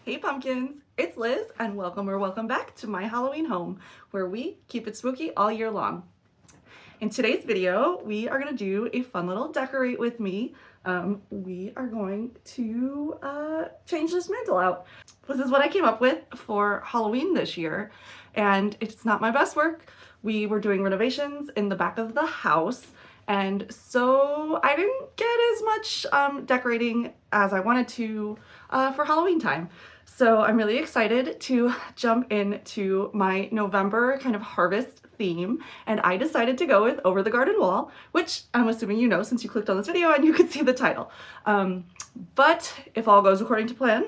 Hey pumpkins, it's Liz and welcome back to my Halloween home where we keep it spooky all year long. In today's video, we are going to do a fun little decorate with me. We are going to change this mantle out. This is what I came up with for Halloween this year, and it's not my best work. We were doing renovations in the back of the house, and so I didn't get as much decorating as I wanted to for Halloween time. So I'm really excited to jump into my November kind of harvest theme, and I decided to go with Over the Garden Wall, which I'm assuming you know since you clicked on this video and you could see the title. But if all goes according to plan,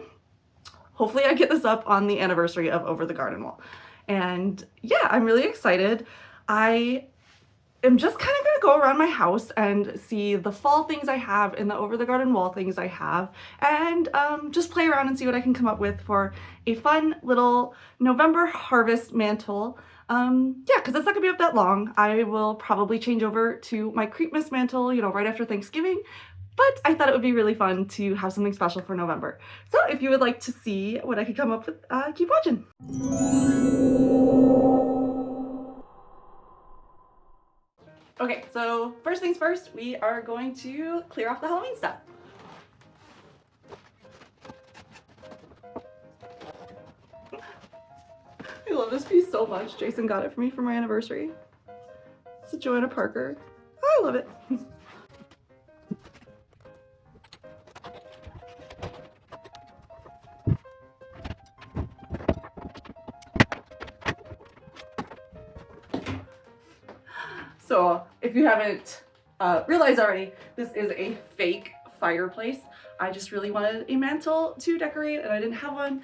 hopefully I get this up on the anniversary of Over the Garden Wall. And yeah, I'm really excited. I am just kind of gonna go around my house and see the fall things I have and the Over the Garden Wall things I have, and just play around and see what I can come up with for a fun little November harvest mantle. Yeah, because it's not gonna be up that long. I will probably change over to my Creepmas mantle, you know, right after Thanksgiving. But I thought it would be really fun to have something special for November. So if you would like to see what I could come up with, keep watching. Okay, so first things first, we are going to clear off the Halloween stuff. I love this piece so much. Jason got it for me for my anniversary. It's a Joanna Parker. I love it. So if you haven't realized already, this is a fake fireplace. I just really wanted a mantle to decorate and I didn't have one.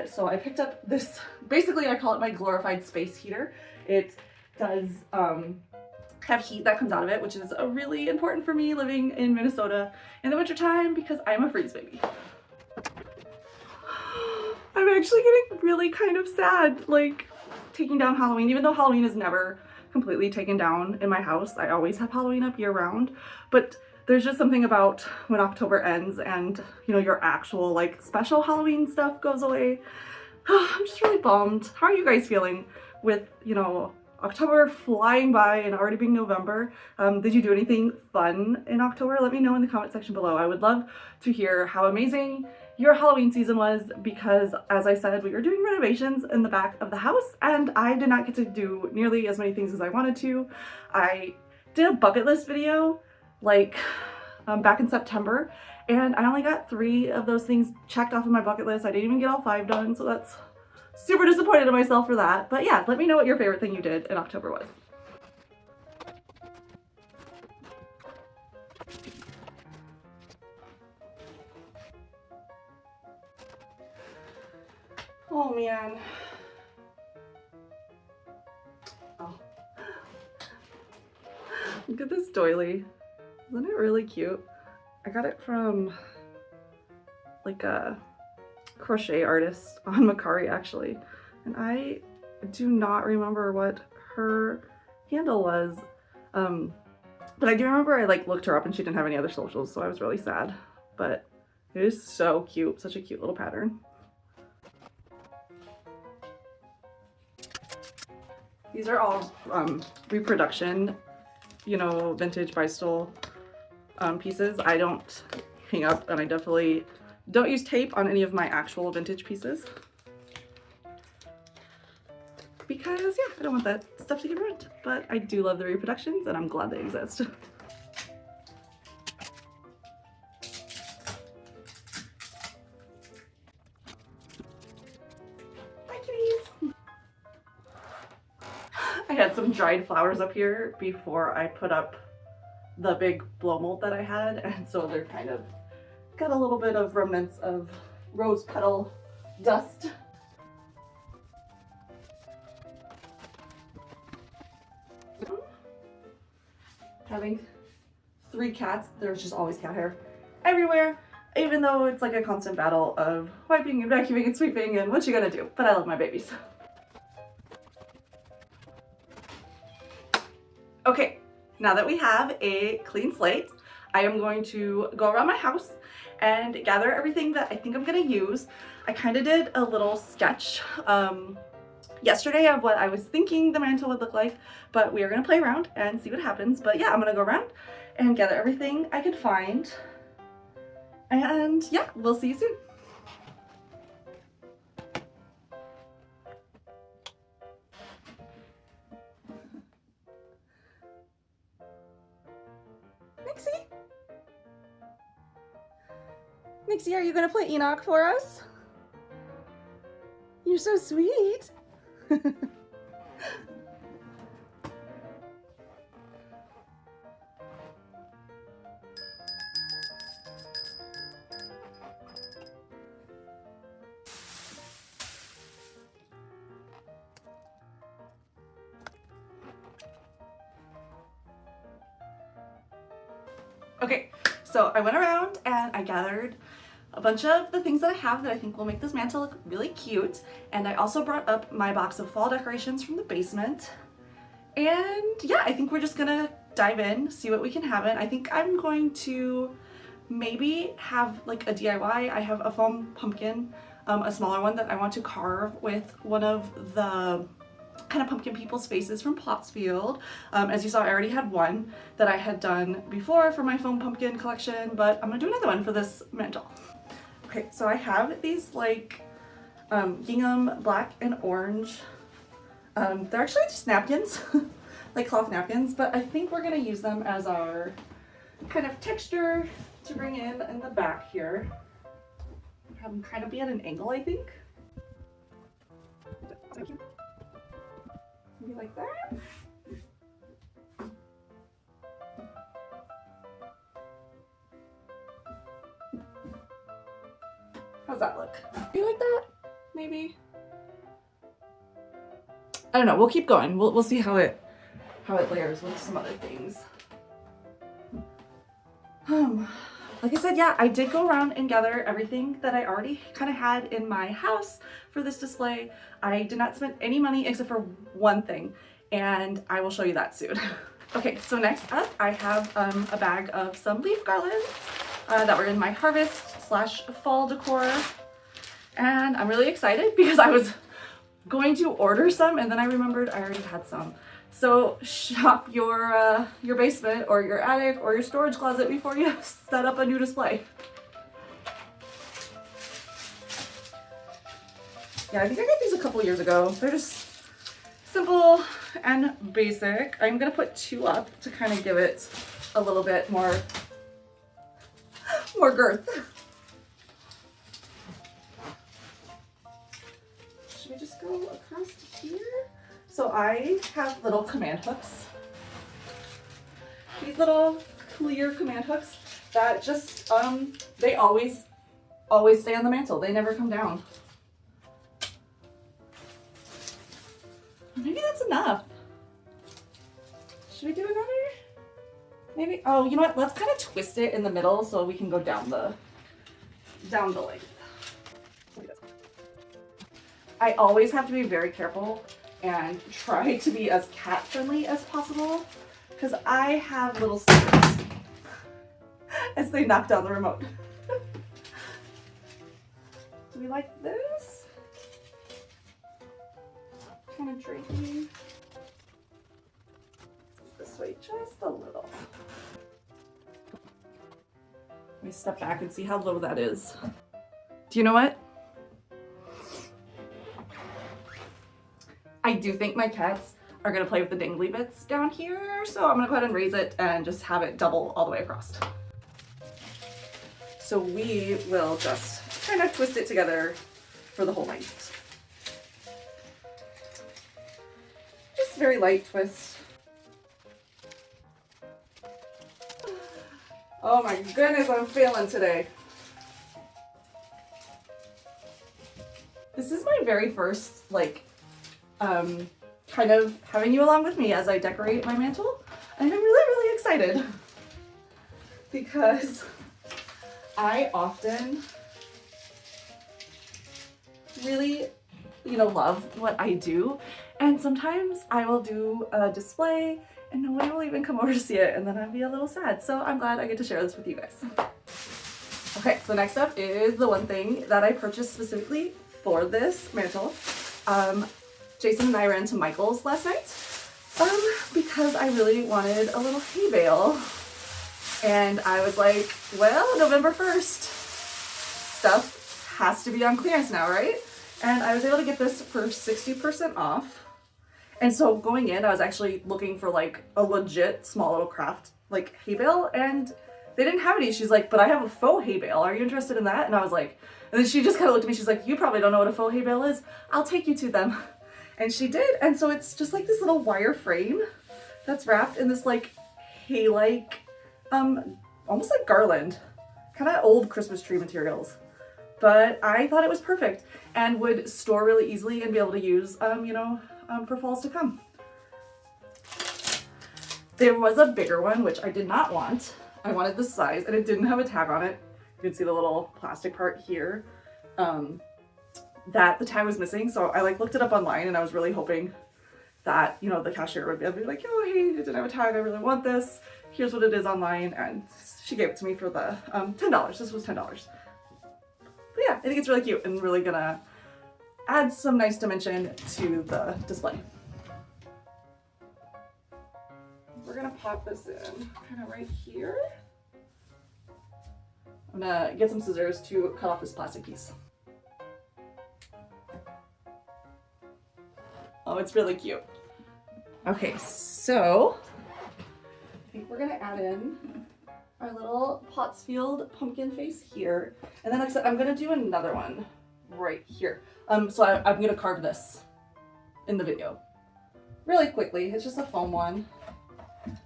So I picked up this, basically I call it my glorified space heater. It does have heat that comes out of it, which is really important for me living in Minnesota in the wintertime because I'm a freeze baby. I'm actually getting really kind of sad, like taking down Halloween, even though Halloween is never completely taken down in my house. I always have Halloween up year round, but there's just something about when October ends and, you know, your actual like special Halloween stuff goes away. I'm just really bummed. How are you guys feeling with, you know, October flying by and already being November? Did you do anything fun in October? Let me know in the comment section below. I would love to hear how amazing your Halloween season was, because as I said, we were doing renovations in the back of the house and I did not get to do nearly as many things as I wanted to. I did a bucket list video like back in September, and I only got 3 of those things checked off of my bucket list. I didn't even get all 5 done, so that's super disappointed in myself for that. But yeah, let me know what your favorite thing you did in October was. Oh man. Oh. Look at this doily. Isn't it really cute? I got it from like a crochet artist on Macari actually. And I do not remember what her handle was. But I do remember I like looked her up and she didn't have any other socials, so I was really sad. But it is so cute. Such a cute little pattern. These are all reproduction, you know, vintage Bristol pieces. I don't hang up, and I definitely don't use tape on any of my actual vintage pieces. Because, yeah, I don't want that stuff to get ruined. But I do love the reproductions, and I'm glad they exist. I had some dried flowers up here before I put up the big blow mold that I had, and so they're kind of got a little bit of remnants of rose petal dust. Having 3 cats, there's just always cat hair everywhere, even though it's like a constant battle of wiping and vacuuming and sweeping and what you gonna do, but I love my babies. Okay, now that we have a clean slate, I am going to go around my house and gather everything that I think I'm gonna use. I kind of did a little sketch yesterday of what I was thinking the mantle would look like, but we are gonna play around and see what happens. But yeah, I'm gonna go around and gather everything I could find. And yeah, we'll see you soon. Nixie? Nixie, are you gonna play Enoch for us? You're so sweet. Okay, so I went around and I gathered a bunch of the things that I have that I think will make this mantle look really cute. And I also brought up my box of fall decorations from the basement. And yeah, I think we're just gonna dive in, see what we can have in. I think I'm going to maybe have like a DIY. I have a foam pumpkin, a smaller one that I want to carve with one of the kind of pumpkin people's faces from Pottsfield. As you saw, I already had one that I had done before for my foam pumpkin collection, but I'm gonna do another one for this mantle. Okay, so I have these like gingham black and orange. They're actually just napkins, like cloth napkins, but I think we're gonna use them as our kind of texture to bring in the back here. Have them kind of be at an angle, I think. Maybe like that. How's that look? Do you like that? Maybe? I don't know, we'll keep going. We'll see how it layers with some other things. Like I said, yeah, I did go around and gather everything that I already kind of had in my house for this display. I did not spend any money except for one thing, and I will show you that soon. Okay, so next up I have a bag of some leaf garlands that were in my harvest/fall decor, and I'm really excited because I was going to order some and then I remembered I already had some. So shop your basement or your attic or your storage closet before you set up a new display. Yeah, I think I got these a couple years ago. They're just simple and basic. I'm gonna put 2 up to kind of give it a little bit more girth. Should we just go across to here? So I have little command hooks. These little clear command hooks that just, they always stay on the mantle. They never come down. Maybe that's enough. Should we do another? Maybe, oh, you know what? Let's kind of twist it in the middle so we can go down the length. I always have to be very careful and try to be as cat friendly as possible because I have little stickers as they knock down the remote. Do we like this? Kind of drapey. This way just a little. Let me step back and see how low that is. Do you know what? I do think my cats are gonna play with the dangly bits down here, so I'm gonna go ahead and raise it and just have it double all the way across. So we will just kind of twist it together for the whole length. Just very light twist. Oh my goodness, I'm failing today. This is my very first, like, kind of having you along with me as I decorate my mantle. And I'm really excited because I often really, love what I do. And sometimes I will do a display and nobody will even come over to see it, and then I'd be a little sad. So I'm glad I get to share this with you guys. Okay, so next up is the one thing that I purchased specifically for this mantle. Jason and I ran to Michael's last night because I really wanted a little hay bale. And I was like, well, November 1st, stuff has to be on clearance now, right? And I was able to get this for 60% off. And so going in, I was actually looking for like a legit small little craft like hay bale, and they didn't have any. She's like, but I have a faux hay bale. Are you interested in that? And I was like, and then she just kind of looked at me. She's like, you probably don't know what a faux hay bale is. I'll take you to them. And she did. And so it's just like this little wire frame that's wrapped in this like hay-like, almost like garland, kind of old Christmas tree materials. But I thought it was perfect and would store really easily and be able to use, for falls to come. There was a bigger one, which I did not want. I wanted this size, and it didn't have a tag on it. You can see the little plastic part here, that the tag was missing. So I like looked it up online, and I was really hoping that, the cashier would be able to be like, oh, hey, it didn't have a tag. I really want this. Here's what it is online. And she gave it to me for the $10. This was $10. But yeah, I think it's really cute and really gonna add some nice dimension to the display. We're gonna pop this in kind of right here. I'm gonna get some scissors to cut off this plastic piece. Oh, it's really cute. Okay, so I think we're gonna add in our little Pottsfield pumpkin face here. And then like I said, I'm gonna do another one right here. So I'm gonna carve this in the video really quickly. It's just a foam one,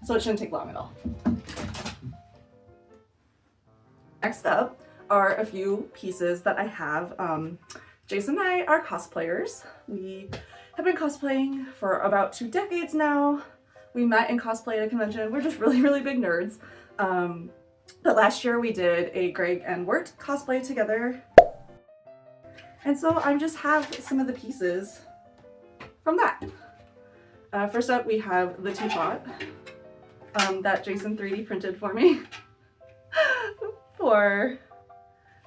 so it shouldn't take long at all. Next up are a few pieces that I have. Jason and I are cosplayers. We have been cosplaying for about 2 decades now. We met in cosplay at a convention. We're just really, really big nerds. But last year we did a Greg and Wirt cosplay together. And so I just have some of the pieces from that. First up, we have the teapot that Jason 3D printed for me for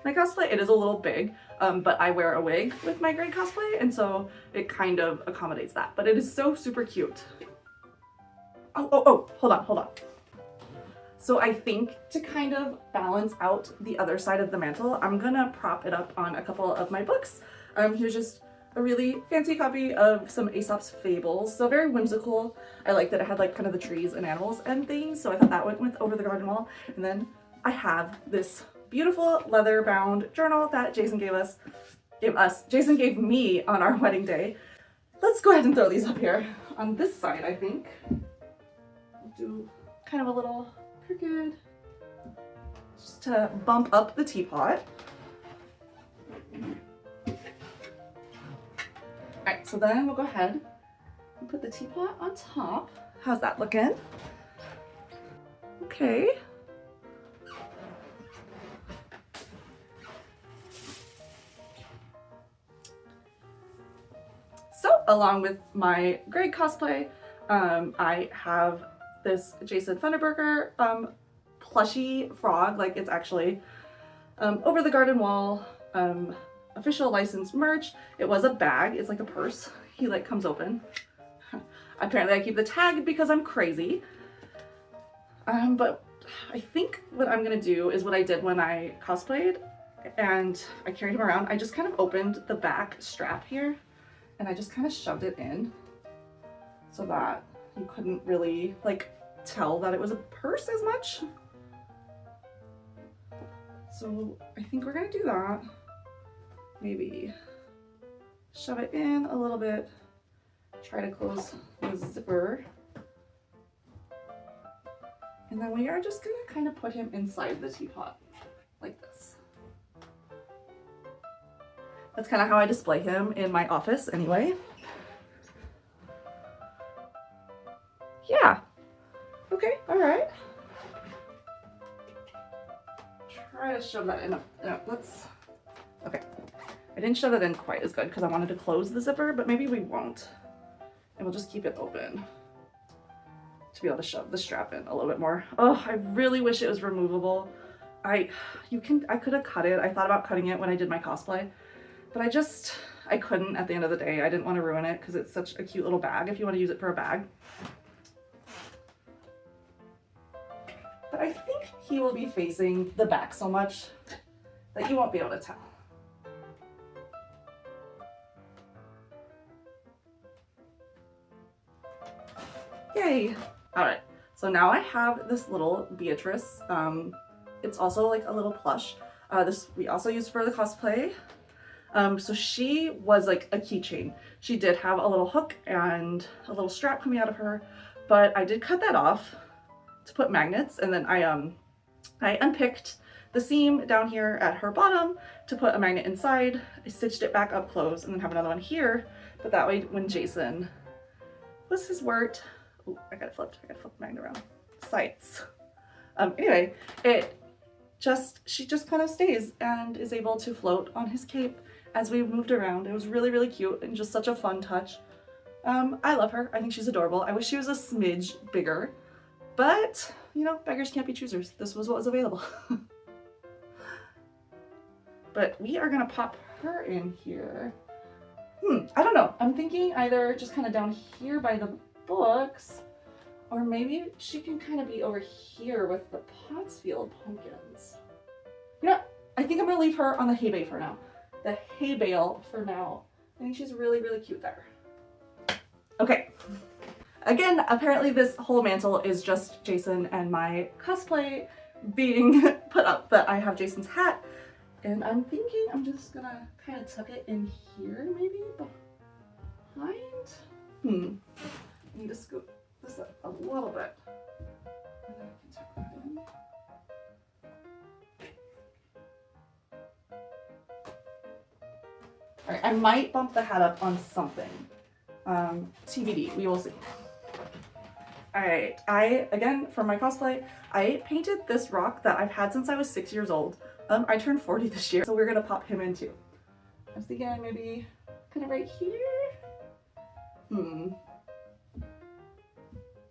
my cosplay. It is a little big, but I wear a wig with my Greg cosplay, and so it kind of accommodates that. But it is so super cute. Oh, hold on. So I think to kind of balance out the other side of the mantle, I'm gonna prop it up on a couple of my books. Here's just a really fancy copy of some Aesop's Fables. So very whimsical. I like that it had like kind of the trees and animals and things. So I thought that went with Over the Garden Wall. And then I have this beautiful leather bound journal that Jason Jason gave me on our wedding day. Let's go ahead and throw these up here. On this side, I think, I'll do kind of a little crooked, just to bump up the teapot. Alright, so then we'll go ahead and put the teapot on top. How's that looking? Okay. So, along with my Greg cosplay, I have this Jason Thunderburger plushy frog. Like, it's actually Over the Garden Wall official licensed merch. It was a bag. It's like a purse. He like comes open. Apparently I keep the tag because I'm crazy. But I think what I'm gonna do is what I did when I cosplayed and I carried him around. I just kind of opened the back strap here and I just kind of shoved it in so that you couldn't really like tell that it was a purse as much. So I think we're gonna do that. Maybe shove it in a little bit, try to close the zipper. And then we are just gonna kind of put him inside the teapot like this. That's kind of how I display him in my office anyway. Yeah. Okay, all right. Try to shove that in. Okay. I didn't shove it in quite as good because I wanted to close the zipper, but maybe we won't. And we'll just keep it open to be able to shove the strap in a little bit more. Oh, I really wish it was removable. I could have cut it. I thought about cutting it when I did my cosplay, but I couldn't at the end of the day. I didn't want to ruin it because it's such a cute little bag if you want to use it for a bag. But I think he will be facing the back so much that you won't be able to tell. Yay! Alright, so now I have this little Beatrice. It's also like a little plush. This we also used for the cosplay. So she was like a keychain. She did have a little hook and a little strap coming out of her, but I did cut that off to put magnets, and then I unpicked the seam down here at her bottom to put a magnet inside. I stitched it back up close and then have another one here, but that way when Jason was his wort, ooh, I got it flipped the magnet around, sights. Anyway, she just kind of stays and is able to float on his cape as we moved around. It was really, really cute and just such a fun touch. I love her. I think she's adorable. I wish she was a smidge bigger, but you know, beggars can't be choosers. This was what was available. But we are gonna pop her in here. I don't know. I'm thinking either just kind of down here by the books, or maybe she can kind of be over here with the Pottsfield pumpkins. You know, I think I'm gonna leave her on the hay bale for now. The hay bale for now. I think she's really, really cute there. Okay. Again, apparently this whole mantle is just Jason and my cosplay being put up, but I have Jason's hat, and I'm thinking I'm just gonna kind of tuck it in here, maybe behind. I need to scoop this up a little bit. And then I can tuck that in. All right, I might bump the hat up on something. TBD, we will see. All right, again, for my cosplay, I painted this rock that I've had since I was 6 years old. I turned 40 this year, so we're gonna pop him in too. I was thinking maybe kind of right here.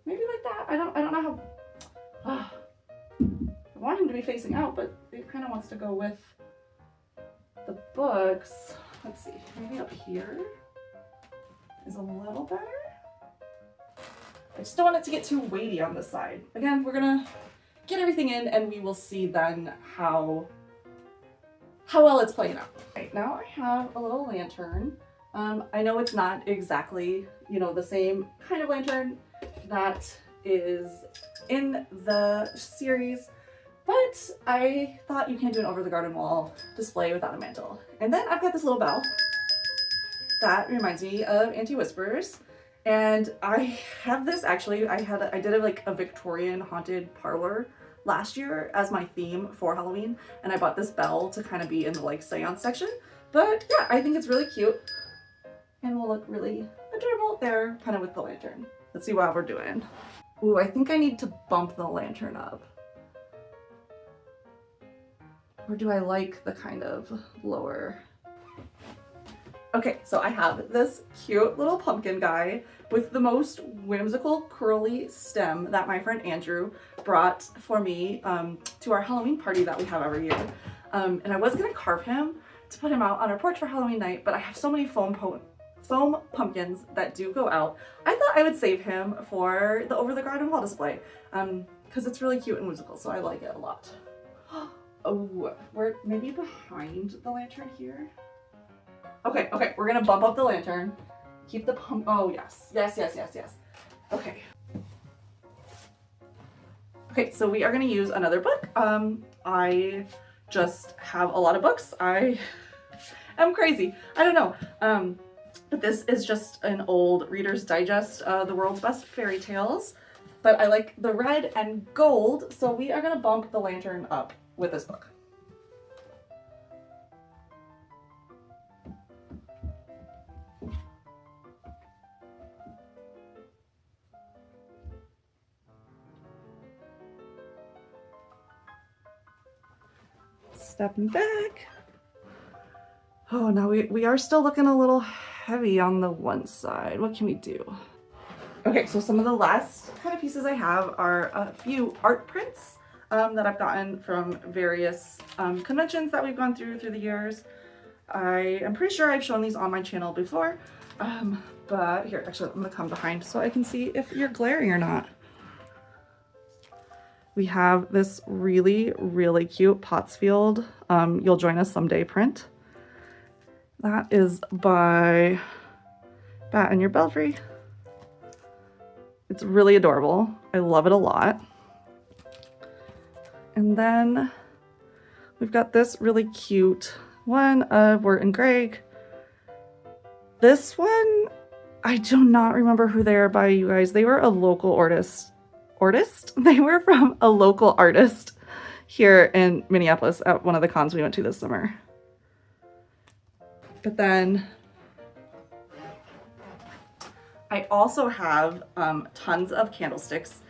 Maybe like that. I don't know how. I want him to be facing out, but it kind of wants to go with the books. Let's see, maybe up here is a little better. I just don't want it to get too weighty on this side. Again, we're gonna get everything in and we will see then how well it's playing out. Right, now I have a little lantern. I know it's not exactly, you know, the same kind of lantern that is in the series, but I thought you can't do an over the garden wall display without a mantle. And then I've got this little bell that reminds me of Auntie Whispers. And I have this actually, I did like a Victorian haunted parlor last year as my theme for Halloween. And I bought this bell to kind of be in the like seance section. But yeah, I think it's really cute and will look really adorable there kind of with the lantern. Let's see what we're doing. Ooh, I think I need to bump the lantern up. Or do I like the kind of lower? Okay, so I have this cute little pumpkin guy with the most whimsical curly stem that my friend Andrew brought for me to our Halloween party that we have every year. And I was gonna carve him to put him out on our porch for Halloween night, but I have so many foam pumpkins that do go out. I thought I would save him for the over the garden wall display because it's really cute and whimsical, so I like it a lot. Oh, we're maybe behind the lantern here. Okay, we're gonna bump up the lantern. Keep the pump, oh yes. Okay. Okay, so we are gonna use another book. I just have a lot of books. I am crazy, I don't know. But this is just an old Reader's Digest, The World's Best Fairy Tales. But I like the red and gold, so we are gonna bump the lantern up with this book. Stepping back. Oh, now we are still looking a little heavy on the one side. What can we do? Okay, so some of the last kind of pieces I have are a few art prints that I've gotten from various conventions that we've gone through the years. I am pretty sure I've shown these on my channel before, but here, actually, I'm gonna come behind so I can see if you're glaring or not. We have this really, really cute Pottsfield You'll Join Us Someday print. That is by Bat in Your Belfry. It's really adorable. I love it a lot. And then we've got this really cute one of Wirt and Greg. This one, I do not remember who they are by, you guys. They were a local artist. They were from a local artist here in Minneapolis at one of the cons we went to this summer. But then I also have tons of candlesticks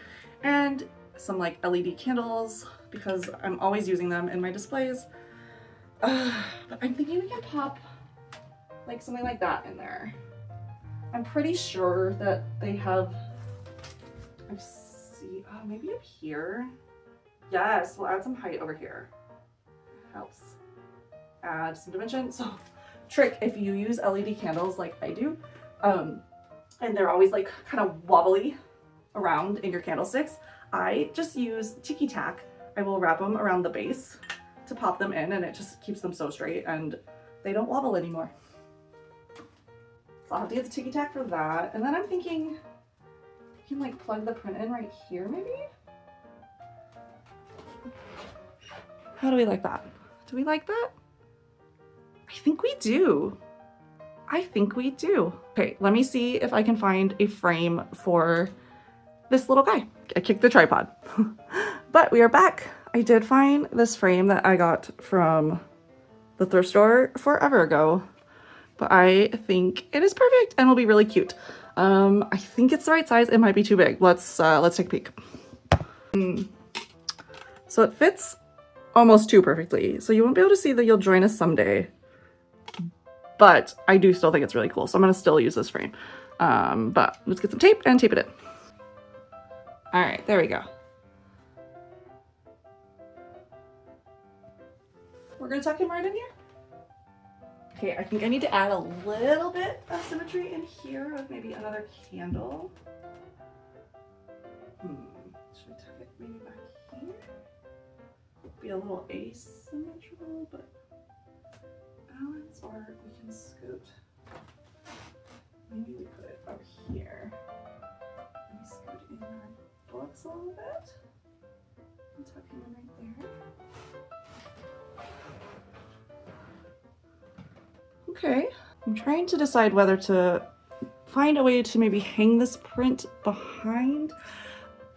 and some like LED candles because I'm always using them in my displays. But I'm thinking we can pop like something like that in there. I'm pretty sure that they have, maybe up here. Yes, we'll add some height over here. Helps add some dimension. So trick, if you use LED candles like I do, and they're always like kind of wobbly around in your candlesticks, I just use Tiki Tack. I will wrap them around the base to pop them in, and it just keeps them so straight and they don't wobble anymore. So I'll have to get the Tiki Tack for that. And then I'm thinking you can like plug the print in right here maybe? How do we like that? Do we like that? I think we do. I think we do. Okay, let me see if I can find a frame for this little guy. I kicked the tripod. But we are back. I did find this frame that I got from the thrift store forever ago. But I think it is perfect and will be really cute. I think it's the right size. It might be too big. Let's take a peek. So it fits almost too perfectly. So you won't be able to see that You'll Join Us Someday. But I do still think it's really cool. So I'm going to still use this frame. But let's get some tape and tape it in. All right, there we go. We're going to tuck him right in here. Okay, I think I need to add a little bit of symmetry in here with maybe another candle. Should I tuck it maybe back here? Be a little asymmetrical, but balance, or we can scoot. Maybe we put it up here. Let me scoot in our books a little bit and tuck him in right there. Okay, I'm trying to decide whether to find a way to maybe hang this print behind.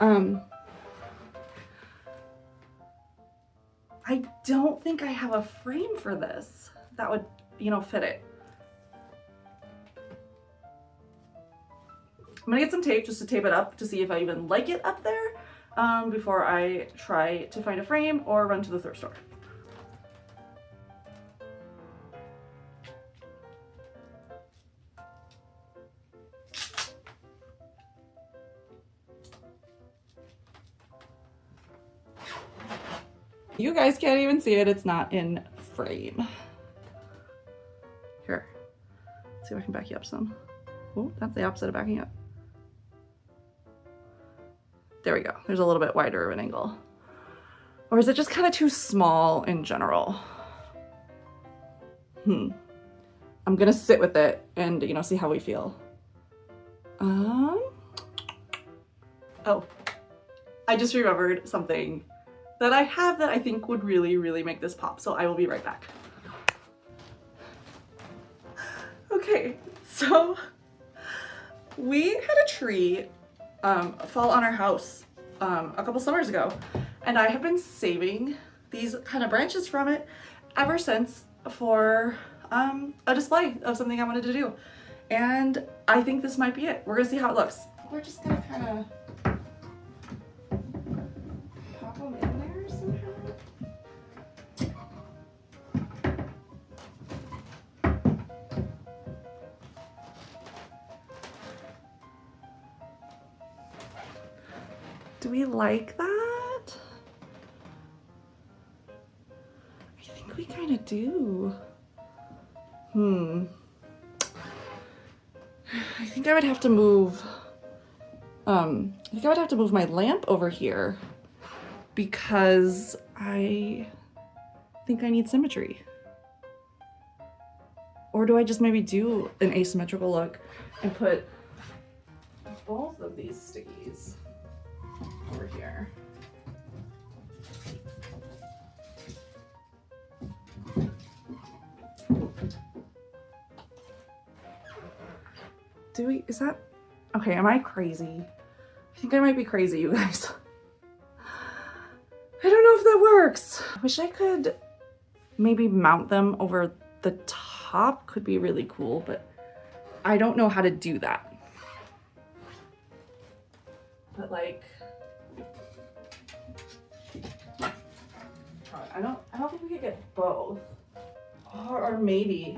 I don't think I have a frame for this that would, fit it. I'm gonna get some tape just to tape it up to see if I even like it up there before I try to find a frame or run to the thrift store. You guys can't even see it. It's not in frame. Here, let's see if I can back you up some. Oh, that's the opposite of backing up. There we go. There's a little bit wider of an angle. Or is it just kind of too small in general? I'm gonna sit with it and, see how we feel. Oh, I just remembered something that I have that I think would really, really make this pop. So I will be right back. Okay, so we had a tree fall on our house a couple summers ago, and I have been saving these kind of branches from it ever since for a display of something I wanted to do. And I think this might be it. We're gonna see how it looks. We're just gonna kind of pop them in there somehow. Do we like that? do? I think I would have to move, my lamp over here because I think I need symmetry. Or do I just maybe do an asymmetrical look and put both of these stickies over here? Is that, okay, am I crazy? I think I might be crazy, you guys. I don't know if that works. I wish I could maybe mount them over the top, could be really cool, but I don't know how to do that. But like, I don't think we could get both. Or maybe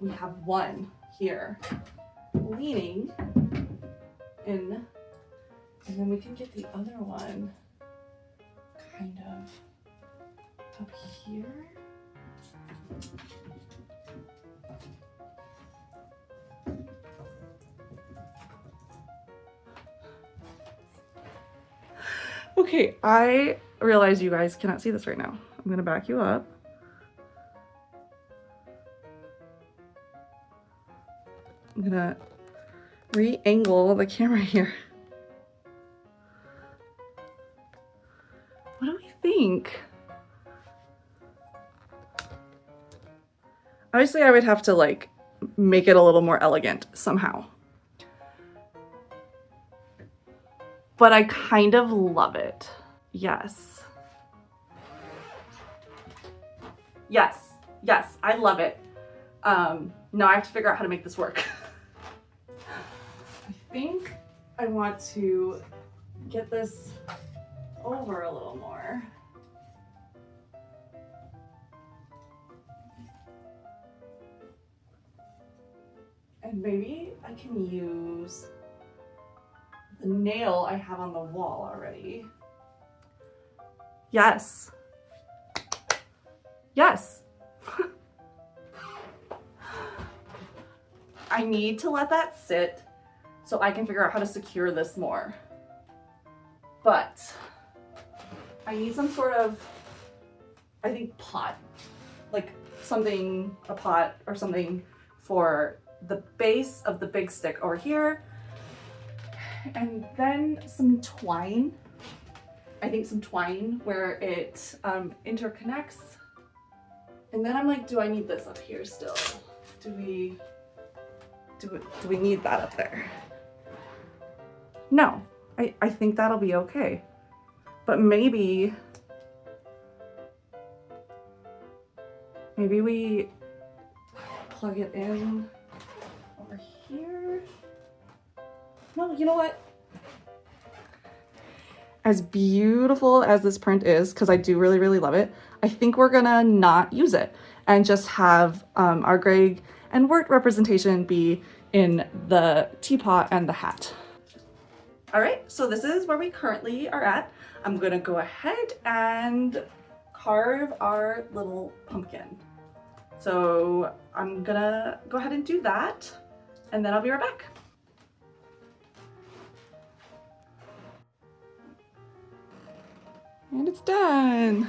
we have one here leaning in, and then we can get the other one kind of up here. Okay, I realize you guys cannot see this right now. I'm gonna back you up. I'm gonna re-angle the camera here. What do we think? Obviously, I would have to like make it a little more elegant somehow. But I kind of love it. Yes. Yes, I love it. Now I have to figure out how to make this work. I think I want to get this over a little more. And maybe I can use the nail I have on the wall already. Yes. Yes. I need to let that sit so I can figure out how to secure this more. But I need some sort of, I think, pot, like something, a pot or something for the base of the big stick over here. And then some twine. I think some twine where it interconnects. And then I'm like, do I need this up here still? Do we need that up there? No, I think that'll be okay. But maybe we plug it in over here. No, you know what? As beautiful as this print is, because I do really, really love it, I think we're gonna not use it and just have our Greg and Wirt representation be in the teapot and the hat. All right, so this is where we currently are at. I'm gonna go ahead and carve our little pumpkin. So I'm gonna go ahead and do that, and then I'll be right back. And it's done.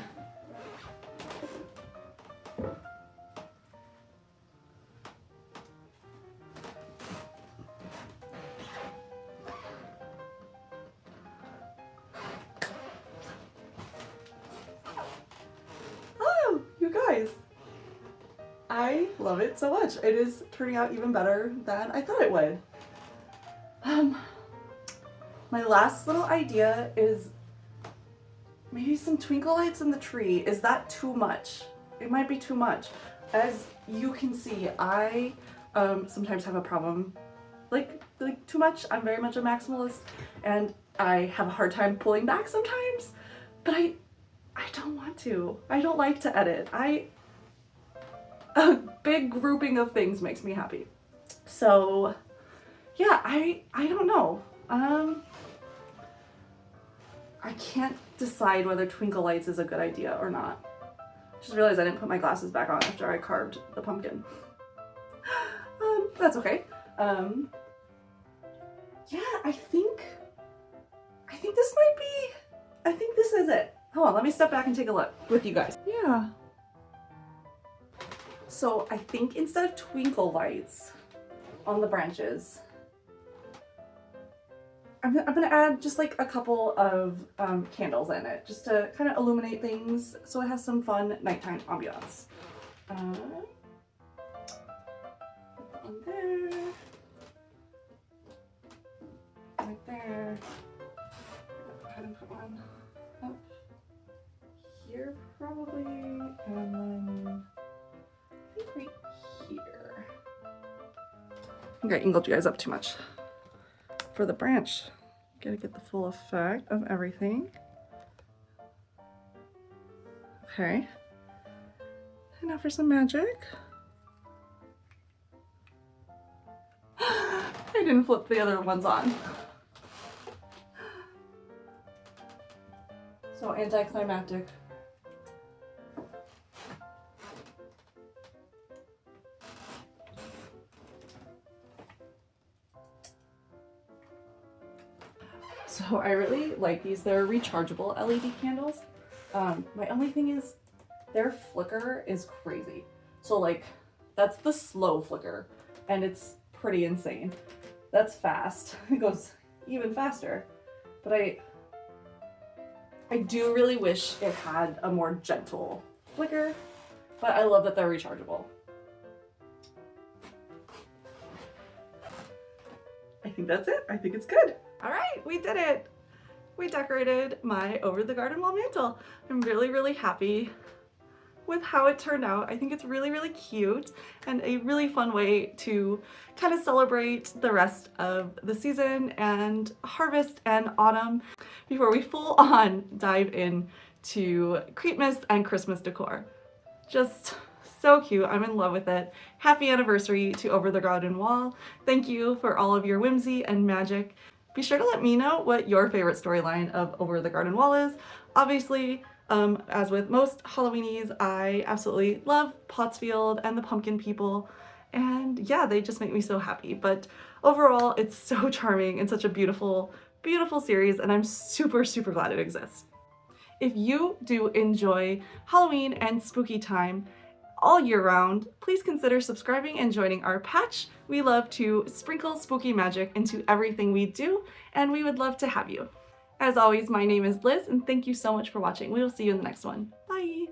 Oh, you guys. I love it so much. It is turning out even better than I thought it would. My last little idea is maybe some twinkle lights in the tree. Is that too much? It might be too much. As you can see, I sometimes have a problem like too much. I'm very much a maximalist and I have a hard time pulling back sometimes, but I don't want to. I don't like to edit. A big grouping of things makes me happy. So yeah, I don't know. I can't decide whether twinkle lights is a good idea or not. Just realized I didn't put my glasses back on after I carved the pumpkin. That's okay. Yeah, I think this might be, I think this is it. Hold on, let me step back and take a look with you guys. Yeah. So I think instead of twinkle lights on the branches, I'm gonna add just like a couple of candles in it, just to kind of illuminate things so it has some fun nighttime ambiance. Put one there, right there. Go ahead and put one up here probably, and then I think right here. I think I angled you guys up too much for the branch. Gotta get the full effect of everything. Okay. And now for some magic. I didn't flip the other ones on. So anticlimactic. So I really like these. They're rechargeable LED candles. My only thing is their flicker is crazy. So like that's the slow flicker and it's pretty insane. That's fast. It goes even faster. But I do really wish it had a more gentle flicker, but I love that they're rechargeable. I think that's it. I think it's good. All right, we did it. We decorated my over the garden wall mantle. I'm really, really happy with how it turned out. I think it's really, really cute and a really fun way to kind of celebrate the rest of the season and harvest and autumn before we full on dive in to Creepmas and Christmas decor. Just so cute. I'm in love with it. Happy anniversary to Over the Garden Wall. Thank you for all of your whimsy and magic. Be sure to let me know what your favorite storyline of Over the Garden Wall is. Obviously, as with most Halloweenies, I absolutely love Pottsfield and the pumpkin people. And yeah, they just make me so happy. But overall, it's so charming and such a beautiful, beautiful series. And I'm super, super glad it exists. If you do enjoy Halloween and spooky time all year round, please consider subscribing and joining our patch. We love to sprinkle spooky magic into everything we do, and we would love to have you. As always, my name is Liz, and thank you so much for watching. We will see you in the next one. Bye!